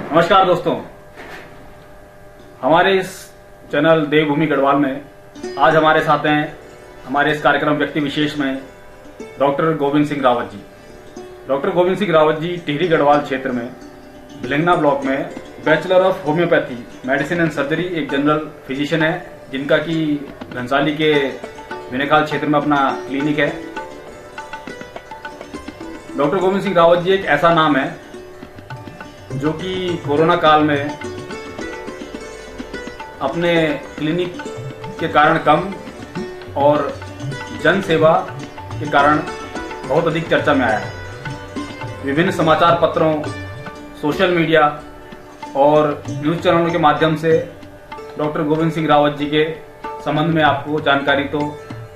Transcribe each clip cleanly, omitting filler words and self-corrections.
नमस्कार दोस्तों, हमारे इस चैनल देवभूमि गढ़वाल में आज हमारे साथ हैं हमारे इस कार्यक्रम व्यक्ति विशेष में डॉक्टर गोविंद सिंह रावत जी। डॉक्टर गोविंद सिंह रावत जी टिहरी गढ़वाल क्षेत्र में भिलंगना ब्लॉक में bachelor of homeopathy medicine and surgery एक जनरल फिजिशियन है, जिनका कि घनसाली के विनेखाल क्षेत्र में अपना क्लिनिक है। डॉक्टर गोविंद सिंह रावत जी एक ऐसा नाम है जो कि कोरोना काल में अपने क्लिनिक के कारण कम और जन सेवा के कारण बहुत अधिक चर्चा में आया है। विभिन्न समाचार पत्रों, सोशल मीडिया और न्यूज चैनलों के माध्यम से डॉक्टर गोविंद सिंह रावत जी के संबंध में आपको जानकारी तो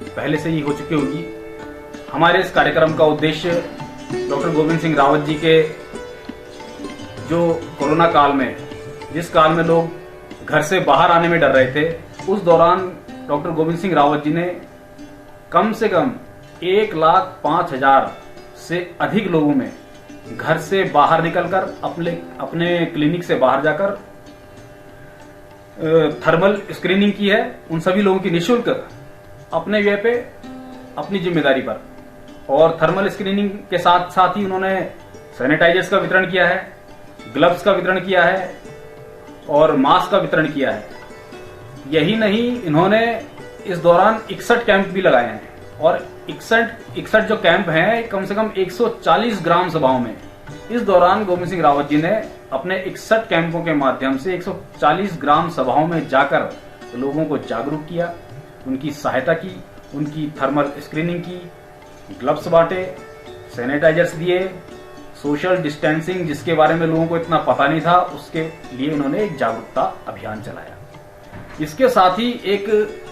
पहले से ही हो चुकी होगी। हमारे इस कार्यक्रम का उद्देश्य डॉक्टर गोविंद सिंह रावत जी के जो कोरोना काल में, जिस काल में लोग घर से बाहर आने में डर रहे थे, उस दौरान डॉक्टर गोविंद सिंह रावत जी ने कम से कम 1,05,000 से अधिक लोगों में घर से बाहर निकलकर अपने क्लिनिक से बाहर जाकर थर्मल स्क्रीनिंग की है। उन सभी लोगों की निःशुल्क अपने व्यय पे, अपनी जिम्मेदारी पर। और थर्मल स्क्रीनिंग के साथ साथ ही उन्होंने सैनिटाइजर्स का वितरण किया है, ग्लव्स का वितरण किया है और मास्क का वितरण किया है। यही नहीं, इन्होंने इस दौरान 61 कैंप भी लगाए हैं और 61 जो कैंप हैं कम से कम 140 ग्राम सभाओं में। इस दौरान गोविंद सिंह रावत जी ने अपने 61 कैंपों के माध्यम से 140 ग्राम सभाओं में जाकर लोगों को जागरूक किया, उनकी सहायता की, उनकी थर्मल स्क्रीनिंग की, ग्लव्स बांटे, सैनिटाइजर्स दिए, सोशल डिस्टेंसिंग जिसके बारे में लोगों को इतना पता नहीं था, उसके लिए उन्होंने एक जागरूकता अभियान चलाया। इसके साथ ही एक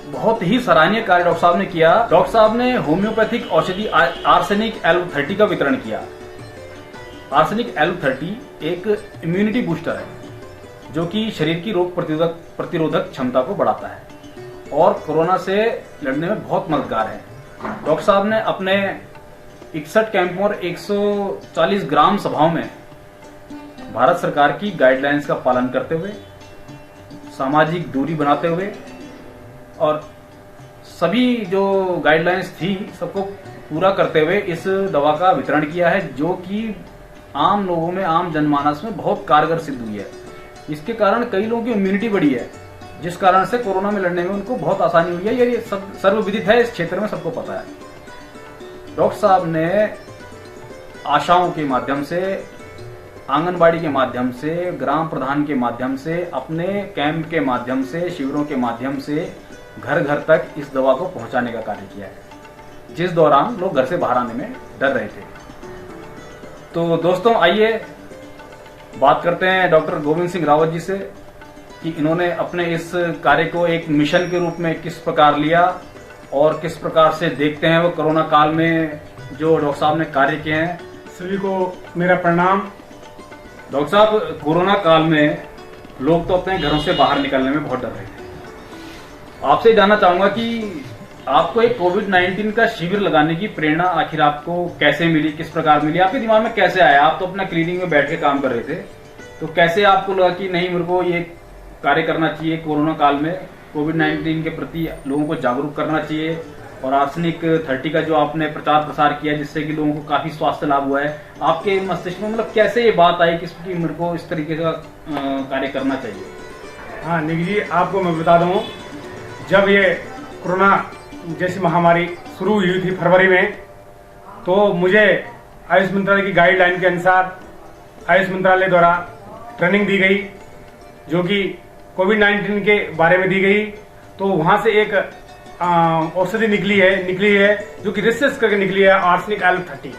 बहुत ही सराहनीय कार्य डॉक्टर साहब ने किया। डॉक्टर साहब ने होम्योपैथिक औषधि आर्सेनिक एलोपैथी का वितरण किया। आर्सेनिक एलोपैथी एक इम्यूनिटी बूस्टर है जो कि शरीर की रोग प्रतिरोधक क्षमता को बढ़ाता है और कोरोना से लड़ने में बहुत मददगार है। डॉक्टर साहब ने अपने 61 कैंपों और 140 ग्राम सभाओं में भारत सरकार की गाइडलाइंस का पालन करते हुए, सामाजिक दूरी बनाते हुए और सभी जो गाइडलाइंस थी सबको पूरा करते हुए इस दवा का वितरण किया है, जो कि आम लोगों में, आम जनमानस में बहुत कारगर सिद्ध हुई है। इसके कारण कई लोगों की इम्यूनिटी बढ़ी है, जिस कारण से कोरोना में लड़ने में उनको बहुत आसानी हुई है। ये सब सर्वविदित है, इस क्षेत्र में सबको पता है। डॉक्टर साहब ने आशाओं के माध्यम से, आंगनबाड़ी के माध्यम से, ग्राम प्रधान के माध्यम से, अपने कैंप के माध्यम से, शिविरों के माध्यम से घर घर तक इस दवा को पहुंचाने का कार्य किया है, जिस दौरान लोग घर से बाहर आने में डर रहे थे। तो दोस्तों, आइए बात करते हैं डॉक्टर गोविंद सिंह रावत जी से कि इन्होंने अपने इस कार्य को एक मिशन के रूप में किस प्रकार लिया और किस प्रकार से देखते हैं वो कोरोना काल में जो डॉक्टर साहब ने कार्य किए हैं। सभी को मेरा प्रणाम। डॉक्टर साहब, कोरोना काल में लोग तो अपने घरों से बाहर निकलने में बहुत डर रहे थे। आपसे जानना चाहूंगा कि आपको एक कोविड-19 का शिविर लगाने की प्रेरणा आखिर आपको कैसे मिली, किस प्रकार मिली, आपके दिमाग में कैसे आया? आप तो अपना क्लिनिक में बैठ के काम कर रहे थे, तो कैसे आपको लगा कि नहीं, मेरे को ये कार्य करना चाहिए, कोरोना काल में कोविड-19 के प्रति लोगों को जागरूक करना चाहिए और आर्सेनिक 30 का जो आपने प्रचार प्रसार किया जिससे कि लोगों को काफी स्वास्थ्य लाभ हुआ है, आपके मस्तिष्क में मतलब कैसे ये बात आई कि मेरे को इस तरीके का कार्य करना चाहिए? हाँ निक जी, आपको मैं बता दूं, जब ये कोरोना जैसी महामारी शुरू हुई थी फरवरी में, तो मुझे आयुष मंत्रालय की गाइडलाइन के अनुसार आयुष मंत्रालय द्वारा ट्रेनिंग दी गई, जो कि कोविड-19 के बारे में दी गई। तो वहां से एक औषधि निकली है जो कि रिसर्च करके निकली है, आर्सेनिक एलोपैथी।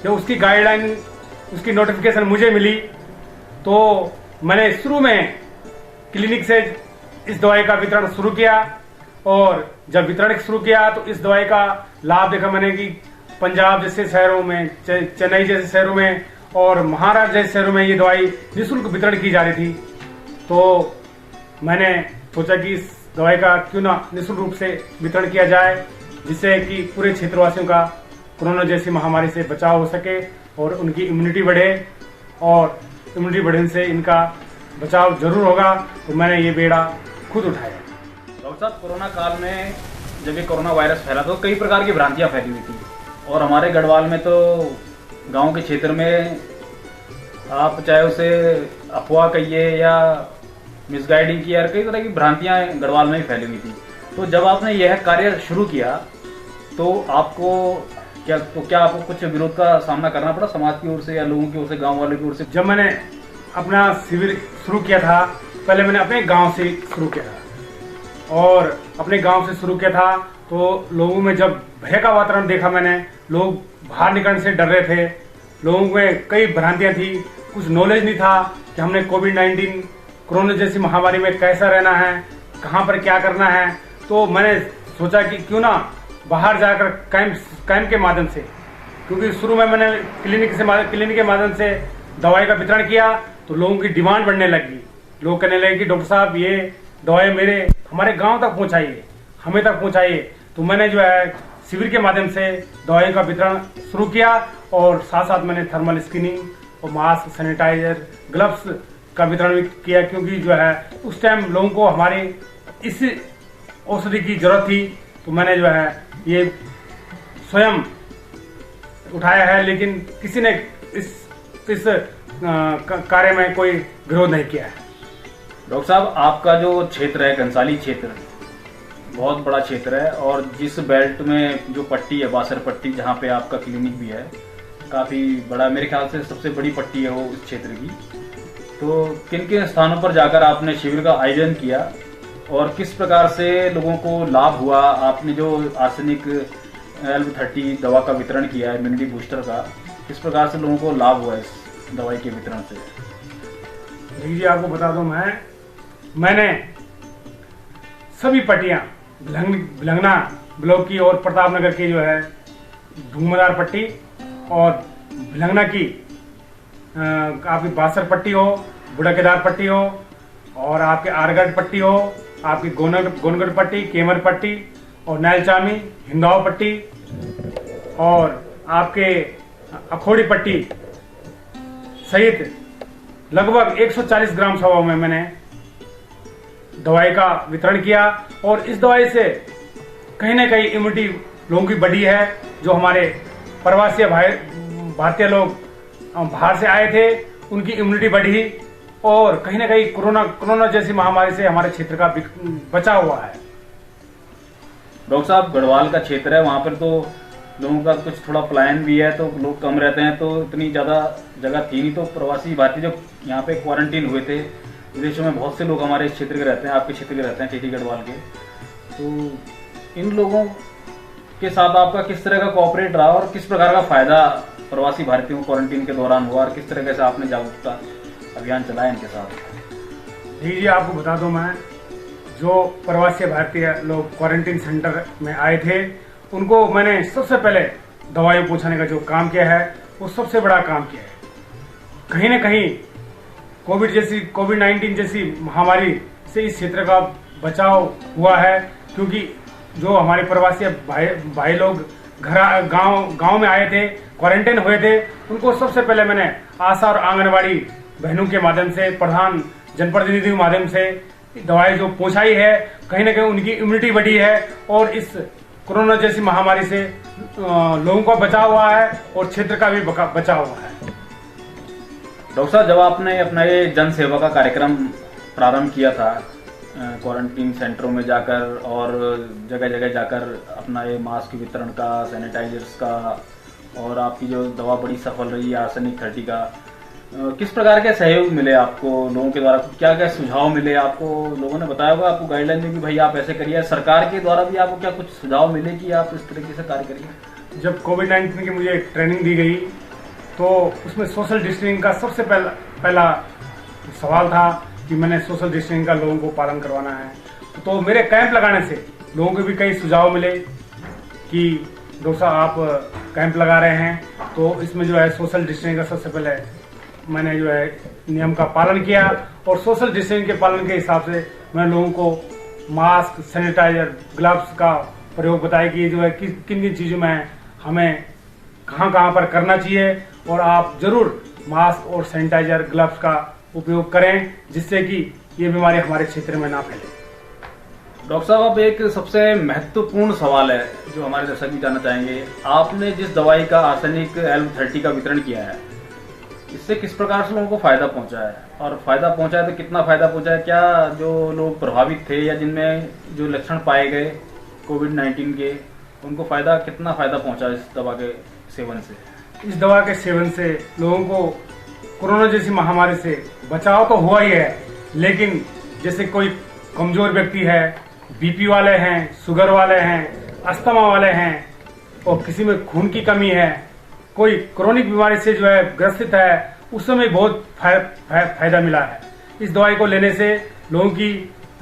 जब उसकी गाइडलाइन, उसकी नोटिफिकेशन मुझे मिली, तो मैंने शुरू में क्लिनिक से इस दवाई का वितरण शुरू किया और जब वितरण शुरू किया तो इस दवाई का लाभ देखा मैंने कि पंजाब जैसे शहरों में, चेन्नई जैसे शहरों में और महाराष्ट्र जैसे शहरों में ये दवाई निःशुल्क वितरण की जा रही थी। तो मैंने सोचा कि इस दवाई का क्यों ना निःशुल्क रूप से वितरण किया जाए, जिससे कि पूरे क्षेत्रवासियों का कोरोना जैसी महामारी से बचाव हो सके और उनकी इम्यूनिटी बढ़े और इम्यूनिटी बढ़ने से इनका बचाव जरूर होगा, तो मैंने ये बेड़ा खुद उठाया। डॉक्टर साहब, कोरोना काल में जब ये कोरोना वायरस फैला तो कई प्रकार की भ्रांतियां फैली हुई थी, और हमारे गढ़वाल में तो गांव के क्षेत्र में आप चाहे उसे अफवाह कहिए या मिसगाइडिंग की, यार कई तरह की भ्रांतियां गढ़वाल में ही फैली हुई थी। तो जब आपने यह कार्य शुरू किया तो क्या आपको कुछ विरोध का सामना करना पड़ा समाज की ओर से या लोगों की ओर से, गांव वालों की ओर से? जब मैंने अपना शिविर शुरू किया था, पहले मैंने अपने गांव से शुरू किया था, और अपने गांव से शुरू किया था तो लोगों में जब भय का वातावरण देखा मैंने, लोग बाहर निकलने से डर रहे थे, लोगों में कई भ्रांतियां थी, कुछ नॉलेज नहीं था कि हमने कोविड-19 कोरोना जैसी महामारी में कैसा रहना है, कहां पर क्या करना है। तो मैंने सोचा कि क्यों ना बाहर जाकर कैंप के माध्यम से, क्योंकि शुरू में मैंने क्लिनिक के माध्यम से दवाई का वितरण किया तो लोगों की डिमांड बढ़ने लगी। लोग कहने लगे कि डॉक्टर साहब ये दवाई हमारे गांव तक पहुंचाइए, हमें तक पहुंचाइए। तो मैंने जो है शिविर के माध्यम से दवाइयों का वितरण शुरू किया, और साथ साथ मैंने थर्मल स्क्रीनिंग और मास्क, सैनिटाइजर, ग्लव्स का वितरण भी किया, क्योंकि जो है उस टाइम लोगों को हमारे इस औषधि की जरूरत थी। तो मैंने जो है ये स्वयं उठाया है, लेकिन किसी ने इस कार्य में कोई विरोध नहीं किया है। डॉक्टर साहब, आपका जो क्षेत्र है घनसाली क्षेत्र, बहुत बड़ा क्षेत्र है, और जिस बेल्ट में जो पट्टी है बासर पट्टी, जहाँ पे आपका क्लिनिक भी है, काफी बड़ा, मेरे ख्याल से सबसे बड़ी पट्टी है वो इस क्षेत्र की। तो किन किन स्थानों पर जाकर आपने शिविर का आयोजन किया और किस प्रकार से लोगों को लाभ हुआ? आपने जो आर्सेनिक LV30 दवा का वितरण किया है, इम्यूनिटी बूस्टर का, किस प्रकार से लोगों को लाभ हुआ इस दवाई के वितरण से? जी आपको बता दूं, मैंने सभी पट्टियां भिलंगना ब्लॉक की और प्रतापनगर की जो है धूमदार पट्टी, और भिलंगना की आपकी बासर पट्टी हो, बुढ़केदार पट्टी हो, और आपके आरगढ़ पट्टी हो, आपकी गोनगढ़ पट्टी, केमर पट्टी, और नैलचामी हिंदाव पट्टी, और आपके अखोड़ी पट्टी सहित लगभग 140 ग्राम सभाओं में मैंने दवाई का वितरण किया। और इस दवाई से कहीं ना कहीं इम्यूनिटी लोगों की बढ़ी है। जो हमारे प्रवासी भारतीय लोग बाहर से आए थे, उनकी इम्यूनिटी बढ़ी, और कहीं ना कहीं कोरोना जैसी महामारी से हमारे क्षेत्र का बचाव हुआ है। डॉक्टर साहब, गढ़वाल का क्षेत्र है, वहां पर तो लोगों का कुछ थोड़ा पलायन भी है, तो लोग कम रहते हैं, तो इतनी ज्यादा जगह थी नहीं। तो प्रवासी भारतीय जो यहाँ पे क्वारंटीन हुए थे, विदेशों में बहुत से लोग हमारे इस क्षेत्र के रहते हैं, आपके क्षेत्र के रहते हैं, टीटी गढ़वाल के। तो इन लोगों के साथ आपका किस तरह का कोऑपरेट रहा और किस प्रकार का फायदा प्रवासी भारतीयों को क्वारंटीन के दौरान हुआ, और किस तरह से आपने जागरूकता अभियान चलाया इनके साथ? जी आपको बता दूं, मैं जो प्रवासी भारतीय लोग क्वारंटीन सेंटर में आए थे, उनको मैंने सबसे पहले दवाइयां पहुंचाने का जो काम किया है, वो सबसे बड़ा काम किया है। कहीं ना कहीं कोविड-19 जैसी महामारी से इस क्षेत्र का बचाव हुआ है, क्योंकि जो हमारे प्रवासी भाई लोग गांव में आए थे, क्वारंटाइन हुए थे, उनको सबसे पहले मैंने आशा और आंगनबाड़ी बहनों के माध्यम से, प्रधान जनप्रतिनिधि के माध्यम से दवाई जो पहुंचाई है। कहीं ना कहीं उनकी इम्यूनिटी बढ़ी है, और इस कोरोना जैसी महामारी से लोगों का बचाव हुआ है, और क्षेत्र का भी बचाव हुआ है। डॉक्टर साहब, जब आपने अपना ये जन सेवा का कार्यक्रम प्रारंभ किया था, क्वारंटीन सेंटरों में जाकर और जगह जगह जाकर अपना ये मास्क वितरण का, सैनिटाइजर्स का, और आपकी जो दवा बड़ी सफल रही आर्सेनिक 30 का, किस प्रकार के सहयोग मिले आपको लोगों के द्वारा? क्या क्या सुझाव मिले आपको? लोगों ने बताया होगा आपको गाइडलाइन में कि भाई आप ऐसे करिए। सरकार के द्वारा भी आपको क्या कुछ सुझाव मिले कि आप इस तरीके से कार्य करिए? जब कोविड-19 की मुझे ट्रेनिंग दी गई, तो उसमें सोशल डिस्टेंसिंग का सबसे पहला सवाल था कि मैंने सोशल डिस्टेंसिंग का लोगों को पालन करवाना है। तो मेरे कैंप लगाने से लोगों को भी कई सुझाव मिले कि डॉक्टर साहब आप कैंप लगा रहे हैं, तो इसमें जो है सोशल डिस्टेंसिंग का सबसे पहले मैंने जो है नियम का पालन किया, और सोशल डिस्टेंसिंग के पालन के हिसाब से मैंने लोगों को मास्क, सैनिटाइजर, ग्लव्स का प्रयोग बताया कि जो है किन किन चीजों में हमें कहां पर करना चाहिए। और आप जरूर मास्क और सैनिटाइजर ग्लव्स का उपयोग करें, जिससे कि ये बीमारी हमारे क्षेत्र में ना फैले। डॉक्टर साहब, अब एक सबसे महत्वपूर्ण सवाल है जो हमारे दर्शक भी जानना चाहेंगे। आपने जिस दवाई का आर्सेनिक L30 का वितरण किया है, इससे किस प्रकार से लोगों को फायदा पहुंचा है, और फायदा पहुंचा है तो कितना फायदा पहुंचा है? क्या जो लोग प्रभावित थे या जिनमें जो लक्षण पाए गए कोविड-19 के, उनको कितना फायदा पहुंचा इस दवा के सेवन से? इस दवा के सेवन से लोगों को कोरोना जैसी महामारी से बचाव तो हुआ ही है, लेकिन जैसे कोई कमजोर व्यक्ति है, बीपी वाले हैं, शुगर वाले हैं, अस्थमा वाले हैं, और किसी में खून की कमी है, कोई क्रोनिक बीमारी से जो है ग्रसित है, उस समय बहुत फायदा मिला है। इस दवाई को लेने से लोगों की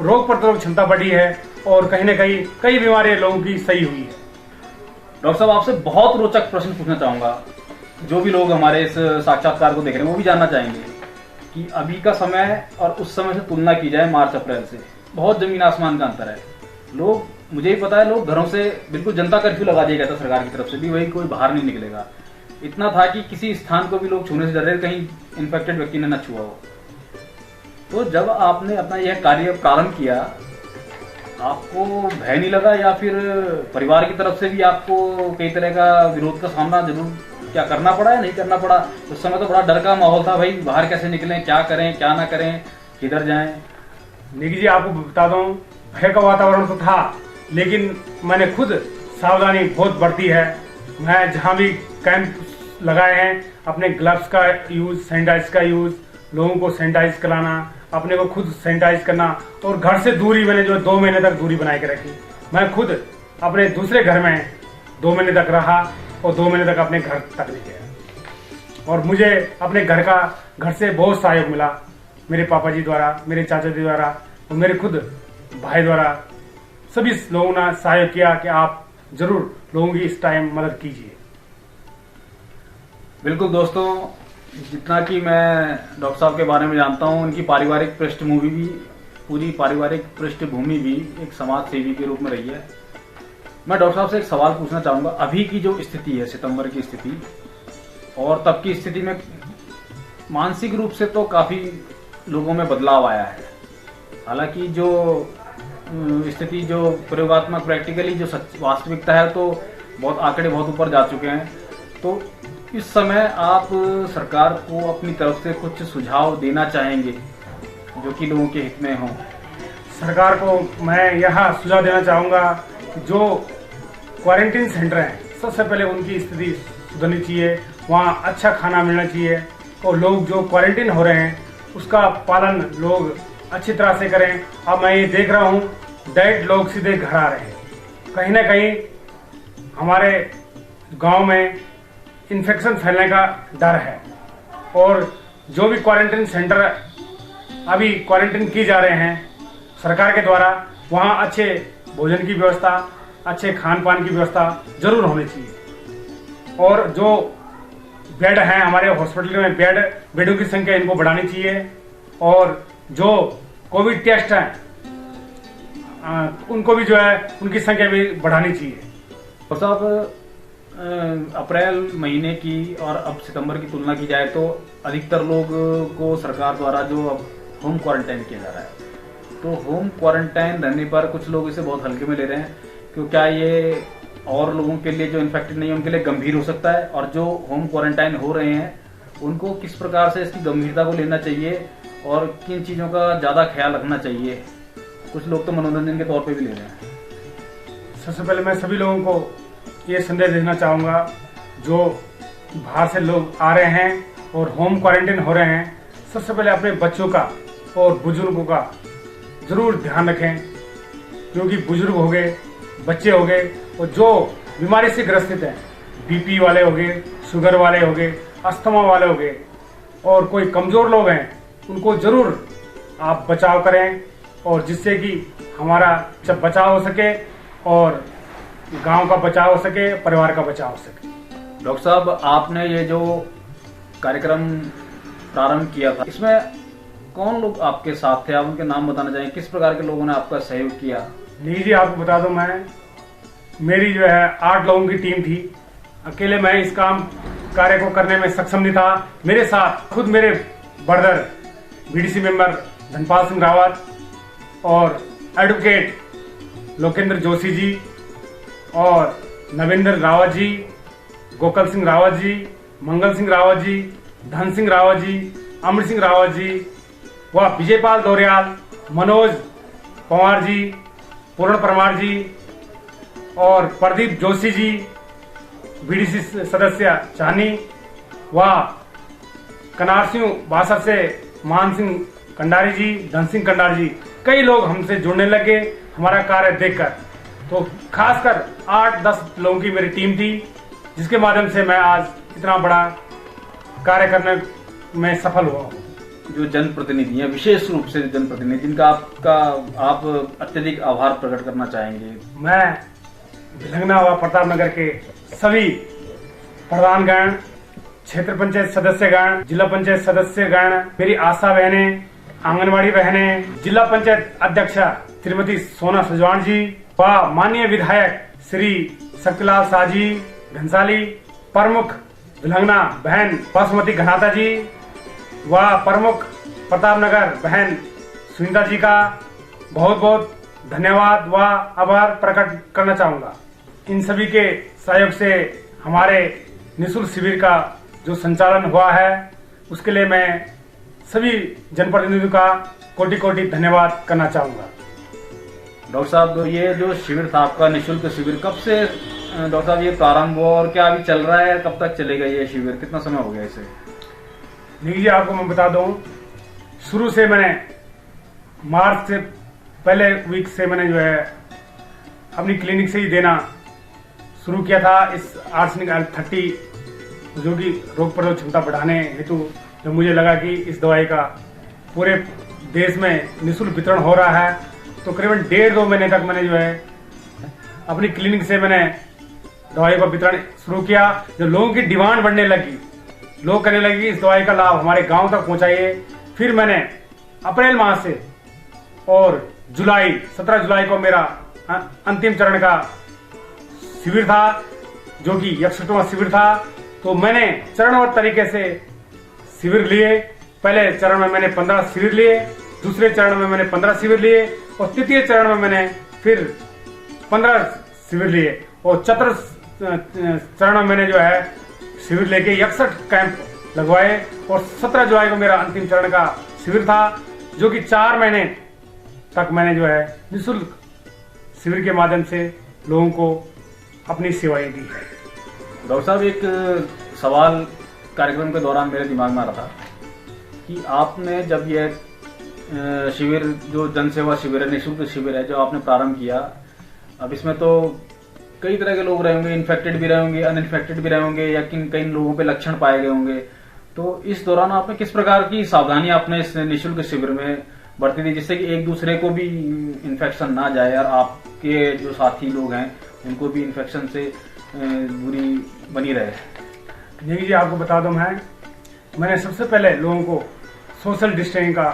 रोग प्रतिरोधक क्षमता बढ़ी है और कहीं न कहीं कई बीमारियां लोगों की सही हुई है। डॉक्टर साहब, आपसे बहुत रोचक प्रश्न पूछना चाहूंगा। जो भी लोग हमारे इस साक्षात्कार को देख रहे हैं वो भी जानना चाहेंगे कि अभी का समय और उस समय से तुलना की जाए मार्च अप्रैल से, बहुत जमीन आसमान का अंतर है। लोग, मुझे ही पता है, लोग घरों से बिल्कुल जनता कर्फ्यू लगा दिया गया था सरकार की तरफ से भी, वही कोई बाहर नहीं निकलेगा। इतना था कि किसी स्थान को भी लोग छूने से डर रहे, कहीं इन्फेक्टेड व्यक्ति ने न छुआ हो। तो जब आपने अपना यह कार्य प्रारंभ किया, आपको भय नहीं लगा, या फिर परिवार की तरफ से भी आपको कई तरह का विरोध का सामना जरूर क्या करना पड़ा या नहीं करना पड़ा? उस समय तो बड़ा डर का माहौल था, भाई बाहर कैसे निकलें, क्या करें क्या ना करें, किधर जाएं? निकी जी, आपको बता दूं, भय का वातावरण तो था, लेकिन मैंने खुद सावधानी बहुत बरती है। मैं जहां भी कैंप लगाए हैं, अपने ग्लव्स का यूज, सैनिटाइज का यूज, लोगों को सैनिटाइज कराना, अपने को खुद सैनिटाइज करना, और घर से दूरी मैंने जो 2 महीने तक दूरी बनाए के रखी। मैं खुद अपने दूसरे घर में 2 महीने तक रहा और 2 महीने तक अपने घर तक नहीं गया, और मुझे अपने घर से बहुत सहयोग मिला, मेरे पापा जी द्वारा, मेरे चाचा जी द्वारा और मेरे खुद भाई द्वारा। सभी लोगों ने सहयोग किया कि आप जरूर लोगों की इस टाइम मदद कीजिए। बिल्कुल दोस्तों, जितना कि मैं डॉक्टर साहब के बारे में जानता हूं, उनकी पारिवारिक पृष्ठभूमि भी, पूरी पारिवारिक पृष्ठभूमि भी एक समाज सेवी के रूप में रही है। मैं डॉक्टर साहब से एक सवाल पूछना चाहूंगा। अभी की जो स्थिति है, सितंबर की स्थिति और तब की स्थिति में, मानसिक रूप से तो काफी लोगों में बदलाव आया है। हालांकि जो स्थिति, जो प्रयोगात्मक प्रैक्टिकली जो वास्तविकता है, तो बहुत आंकड़े बहुत ऊपर जा चुके हैं। तो इस समय आप सरकार को अपनी तरफ से कुछ सुझाव देना चाहेंगे जो कि लोगों के हित में हो? सरकार को मैं यह सुझाव देना चाहूंगा कि जो क्वारंटीन सेंटर हैं, सबसे पहले उनकी स्थिति सुधरनी चाहिए, वहाँ अच्छा खाना मिलना चाहिए, और लोग जो क्वारंटीन हो रहे हैं उसका पालन लोग अच्छी तरह से करें। अब मैं ये देख रहा हूँ, डायरेक्ट लोग सीधे घर आ रहे हैं। कहीं ना कहीं हमारे गांव में इन्फेक्शन फैलने का डर है, और जो भी क्वारंटीन सेंटर अभी क्वारंटीन किए जा रहे हैं सरकार के द्वारा, वहाँ अच्छे भोजन की व्यवस्था, अच्छे खान पान की व्यवस्था जरूर होनी चाहिए। और जो बेड हैं हमारे हॉस्पिटल में, बेडों की संख्या इनको बढ़ानी चाहिए, और जो कोविड टेस्ट हैं उनको भी जो है उनकी संख्या भी बढ़ानी चाहिए। और साहब, अप्रैल महीने की और अब सितंबर की तुलना की जाए तो अधिकतर लोग को सरकार द्वारा जो अब होम क्वारंटाइन किया जा रहा है, तो होम क्वारंटाइन रहने पर कुछ लोग इसे बहुत हल्के में ले रहे हैं, क्यों क्या ये और लोगों के लिए जो इन्फेक्टेड नहीं है उनके लिए गंभीर हो सकता है? और जो होम क्वारंटाइन हो रहे हैं उनको किस प्रकार से इसकी गंभीरता को लेना चाहिए और किन चीजों का ज्यादा ख्याल रखना चाहिए? कुछ लोग तो मनोरंजन के तौर पे भी ले रहे हैं। सबसे पहले मैं सभी लोगों को ये संदेश देना चाहूंगा, जो बाहर से लोग आ रहे हैं और होम क्वारंटाइन हो रहे हैं, सबसे पहले अपने बच्चों का और बुजुर्गों का जरूर ध्यान रखें, क्योंकि बुजुर्ग हो गए, बच्चे हो गए, और जो बीमारी से ग्रसित हैं, बीपी वाले हो गए, शुगर वाले हो गए, अस्थमा वाले हो गए, और कोई कमजोर लोग हैं, उनको जरूर आप बचाव करें, और जिससे कि हमारा जब बचाव हो सके और गांव का बचाव हो सके, परिवार का बचाव हो सके। डॉक्टर साहब, आपने ये जो कार्यक्रम प्रारंभ किया था, इसमें कौन लोग आपके साथ थे? आप उनके नाम बताना चाहेंगे? किस प्रकार के लोगों ने आपका सहयोग किया? नहीं जी, आपको बता दूं, मेरी जो है 8 लोगों की टीम थी। अकेले मैं इस काम कार्य को करने में सक्षम नहीं था। मेरे साथ खुद मेरे brother BDC member Dhanpal Singh Rawat और एडवोकेट लोकेंद्र जोशी जी और नवेंद्र रावत जी, गोकल सिंह रावत जी, मंगल सिंह रावत जी, धन सिंह रावत जी, अमर सिंह रावत जी व विजयपाल दौरियाल, मनोज पंवार जी, पूर्ण परमार जी और प्रदीप जोशी जी, बीडीसी सदस्य चानी व कनार सिंह बासर से मान सिंह कंडारी जी, धन सिंह कंडारी जी, कई लोग हमसे जुड़ने लगे हमारा कार्य देखकर। तो खासकर 8-10 लोगों की मेरी टीम थी, जिसके माध्यम से मैं आज इतना बड़ा कार्य करने में सफल हुआ हूँ। जो जनप्रतिनिधि हैं, विशेष रूप से जनप्रतिनिधि, जिनका आप अत्यधिक आभार प्रकट करना चाहेंगे। मैं भिलंगना व प्रतापनगर के सभी प्रधानगण, क्षेत्र पंचायत सदस्यगण, जिला पंचायत सदस्यगण, मेरी आशा बहनें, आंगनबाड़ी बहनें, जिला पंचायत अध्यक्षा श्रीमती सोना सुजवान जी व माननीय विधायक श्री शक्तिलाल शाह जी घनसाली, प्रमुख भिलंगना बहन बासमती घनाता जी व प्रमुख प्रतापनगर बहन सुनीता जी का बहुत बहुत धन्यवाद व आभार प्रकट करना चाहूंगा। इन सभी के सहयोग से हमारे निःशुल्क शिविर का जो संचालन हुआ है, उसके लिए मैं सभी जनप्रतिनिधियों का कोटि कोटि धन्यवाद करना चाहूंगा। डॉक्टर साहब, ये जो शिविर था आपका निःशुल्क शिविर, कब से डॉक्टर साहब ये प्रारंभ हुआ और क्या अभी चल रहा है, कब तक चलेगा ये शिविर, कितना समय हो गया इसे? देखिए, आपको मैं बता दूं, शुरू से मैंने मार्च से पहले वीक से मैंने जो है अपनी क्लिनिक से ही देना शुरू किया था। इस आर्सेनिक 30 जो कि रोग प्रतिरोधक क्षमता बढ़ाने हेतु जब मुझे लगा कि इस दवाई का पूरे देश में निःशुल्क वितरण हो रहा है, तो करीबन 1.5-2 महीने तक मैंने जो है अपनी क्लिनिक से मैंने दवाई का वितरण शुरू किया। जब लोगों की डिमांड बढ़ने लगी, लोग कहने लगे कि इस दवाई का लाभ हमारे गांव तक पहुंचाइए, फिर मैंने अप्रैल माह से और 17 जुलाई को मेरा अंतिम चरण का शिविर था, जो कि 61वां शिविर था। तो मैंने चरणबद्ध तरीके से शिविर लिए। पहले चरण में मैंने 15 शिविर लिए, दूसरे चरण में मैंने 15 शिविर लिए और तृतीय चरण में मैंने फिर 15 शिविर लिए और चतुर्थ चरण में मैंने जो है शिविर लेके 61 कैंप लगवाए और 17 जुलाई को मेरा अंतिम चरण का शिविर था, जो कि 4 महीने तक मैंने जो है निःशुल्क शिविर के माध्यम से लोगों को अपनी सेवाएं दी है। डॉक्टर साहब, एक सवाल कार्यक्रम के दौरान मेरे दिमाग में आ रहा था कि आपने जब यह शिविर, जो जन सेवा शिविर है, निःशुल्क शिविर है, जो आपने प्रारंभ किया, अब इसमें तो कई तरह के लोग रहेंगे, इन्फेक्टेड भी रहेंगे, अनइन्फेक्टेड भी रहेंगे, या कई लोगों पे लक्षण पाए गए होंगे। तो इस दौरान आपने किस प्रकार की सावधानी आपने इस निःशुल्क शिविर में बरती थी, जिससे कि एक दूसरे को भी इन्फेक्शन ना जाए और आपके जो साथी लोग हैं उनको भी इन्फेक्शन से दूरी बनी रहे? देखिए जी, आपको बता दूं, मैंने सबसे पहले लोगों को सोशल डिस्टेंसिंग का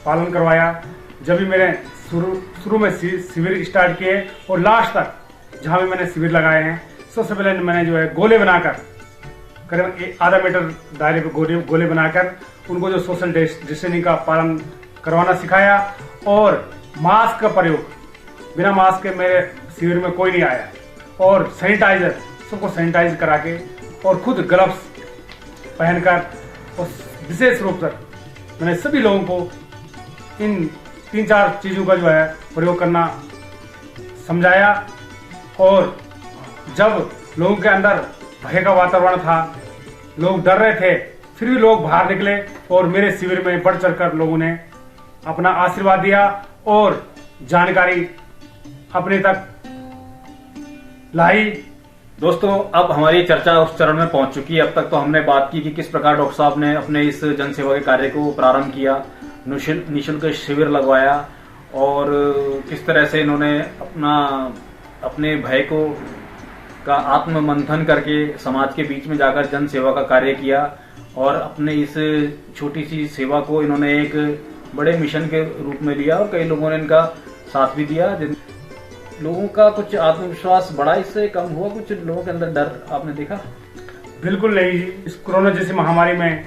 पालन करवाया। जब भी मैंने शुरू में शिविर स्टार्ट किए और लास्ट तक जहां भी मैंने शिविर लगाए हैं, सबसे पहले मैंने जो है गोले बनाकर, करीबन आधा मीटर दायरे पे गोले बनाकर उनको जो सोशल डिस्टेंसिंग का पालन करवाना सिखाया। और मास्क का प्रयोग, बिना मास्क के मेरे शिविर में कोई नहीं आया। और सैनिटाइजर, सबको सैनिटाइज करा के और खुद ग्लव्स पहनकर, और विशेष रूप से मैंने सभी लोगों को इन 3-4 चीजों का जो है प्रयोग करना समझाया। और जब लोगों के अंदर भय का वातावरण था, लोग डर रहे थे, फिर भी लोग बाहर निकले और मेरे शिविर में बढ़ चढ़कर लोगों ने अपना आशीर्वाद दिया और जानकारी अपने तक लाई। दोस्तों, अब हमारी चर्चा उस चरण में पहुंच चुकी है। अब तक तो हमने बात की कि किस प्रकार डॉक्टर साहब ने अपने इस जनसेवा के कार्य को प्रारंभ किया, निःशुल्क शिविर लगवाया और किस तरह से इन्होंने अपने भय को का आत्म मंथन करके समाज के बीच में जाकर जन सेवा का कार्य किया और अपने इस छोटी सी सेवा को इन्होंने एक बड़े मिशन के रूप में लिया और कई लोगों ने इनका साथ भी दिया। लोगों का कुछ आत्मविश्वास बढ़ा, इससे कम हुआ, कुछ लोगों के अंदर डर आपने देखा? बिल्कुल नहीं जी। इस कोरोना जैसी महामारी में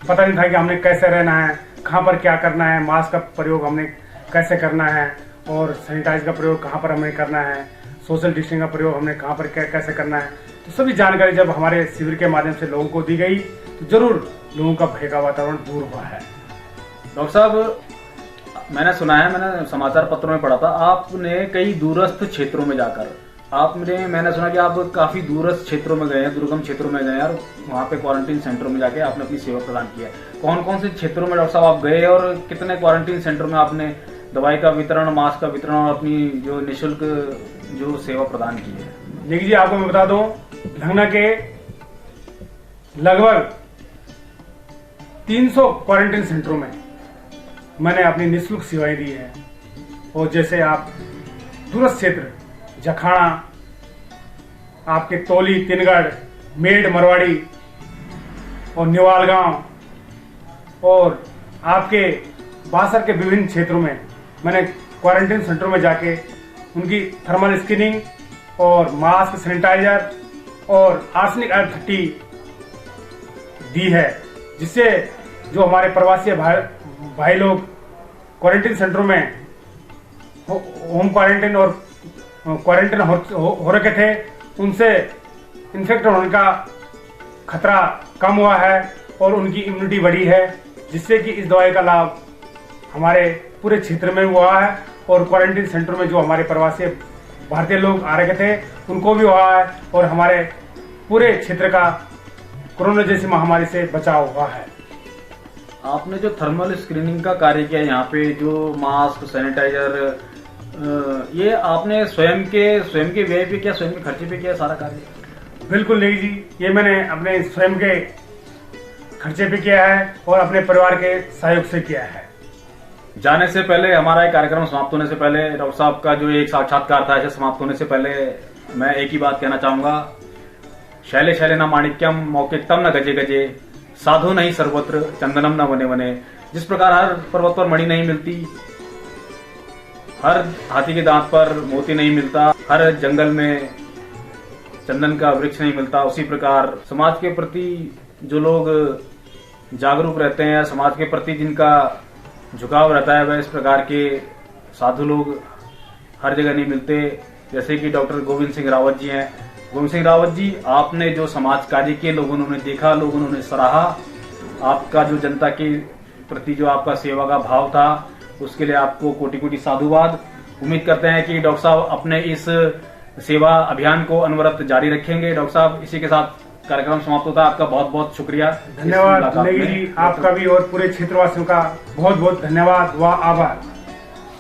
पता नहीं था कि हमने कैसे रहना है, कहाँ पर क्या करना है, मास्क का प्रयोग हमने कैसे करना है और सैनिटाइज का प्रयोग कहाँ पर हमें करना है, सोशल डिस्टेंसिंग का प्रयोग हमने कहाँ पर कैसे करना है। तो सभी जानकारी जब हमारे शिविर के माध्यम से लोगों को दी गई तो जरूर लोगों का भय का वातावरण दूर हुआ है। डॉक्टर साहब, मैंने सुना है, मैंने समाचार पत्रों में पढ़ा था, आपने कई दूरस्थ क्षेत्रों में जाकर मैंने सुना कि आप काफी दूरस्थ क्षेत्रों में गए हैं, दुर्गम क्षेत्रों में गए हैं और वहाँ पे क्वारंटीन सेंटरों में जाके आपने अपनी सेवा प्रदान की है। कौन कौन से क्षेत्रों में डॉक्टर साहब आप गए और कितने क्वारंटीन सेंटर में आपने दवाई का वितरण, मास्क का वितरण और अपनी जो निःशुल्क जो सेवा प्रदान की है? देखिए जी, आपको मैं बता दूं, लखनऊ के लगभग 300 क्वारंटीन सेंटरों में मैंने अपनी निःशुल्क सेवाएं दी है। और जैसे आप दूरस्थ क्षेत्र जखाड़ा, आपके तौली, तिनगढ़, मेड, मरवाड़ी और निवाल गांव और आपके बासर के विभिन्न क्षेत्रों में मैंने क्वारंटीन सेंटरों में जाके उनकी थर्मल स्क्रीनिंग और मास्क, सैनिटाइजर और आर्सेनिक आयरन 30 दी है, जिससे जो हमारे प्रवासी भाई लोग क्वारंटीन सेंटरों में होम क्वारंटीन और क्वारंटीन हो रखे थे, उनसे इन्फेक्ट होने का खतरा कम हुआ है और उनकी इम्यूनिटी बढ़ी है, जिससे कि इस दवाई का लाभ हमारे पूरे क्षेत्र में हुआ है और क्वारंटीन सेंटर में जो हमारे प्रवासी भारतीय लोग आ रखे थे उनको भी हुआ है और हमारे पूरे क्षेत्र का कोरोना जैसी महामारी से बचाव हुआ है। आपने जो थर्मल स्क्रीनिंग का कार्य किया यहाँ पे, जो मास्क, सैनिटाइजर, ये आपने स्वयं के व्यय पे किया, स्वयं के खर्चे पे किया सारा कार्य? बिल्कुल नहीं जी, ये मैंने अपने स्वयं के खर्चे पे किया है और अपने परिवार के सहयोग से किया है। जाने से पहले, हमारा एक कार्यक्रम समाप्त होने से पहले, डॉक्टर साहब का जो एक साक्षात्कार था इसे समाप्त होने से पहले मैं एक ही बात कहना चाहूंगा, शैले शैले न माणिक्यम मौक्तिकम न गजे गजे, साधु नहीं सर्वत्र चंदनम न वने वने। जिस प्रकार हर पर्वत पर मणि नहीं मिलती, हर हाथी के दांत पर मोती नहीं मिलता, हर जंगल में चंदन का वृक्ष नहीं मिलता, उसी प्रकार समाज के प्रति जो लोग जागरूक रहते हैं, समाज के प्रति जिनका झुकाव रहता है, वह इस प्रकार के साधु लोग हर जगह नहीं मिलते। जैसे कि डॉक्टर गोविंद सिंह रावत जी हैं। गोविंद सिंह रावत जी, आपने जो समाज कार्य किए, लोगों ने देखा, लोगों ने सराहा, आपका जो जनता के प्रति जो आपका सेवा का भाव था, उसके लिए आपको कोटि कोटि साधुवाद। उम्मीद करते हैं कि डॉक्टर साहब अपने इस सेवा अभियान को अनवरत जारी रखेंगे। डॉक्टर साहब, इसी के साथ कार्यक्रम समाप्त होता है। आपका बहुत बहुत शुक्रिया। धन्यवाद जी, आपका भी और पूरे क्षेत्रवासियों का बहुत बहुत धन्यवाद व आभार।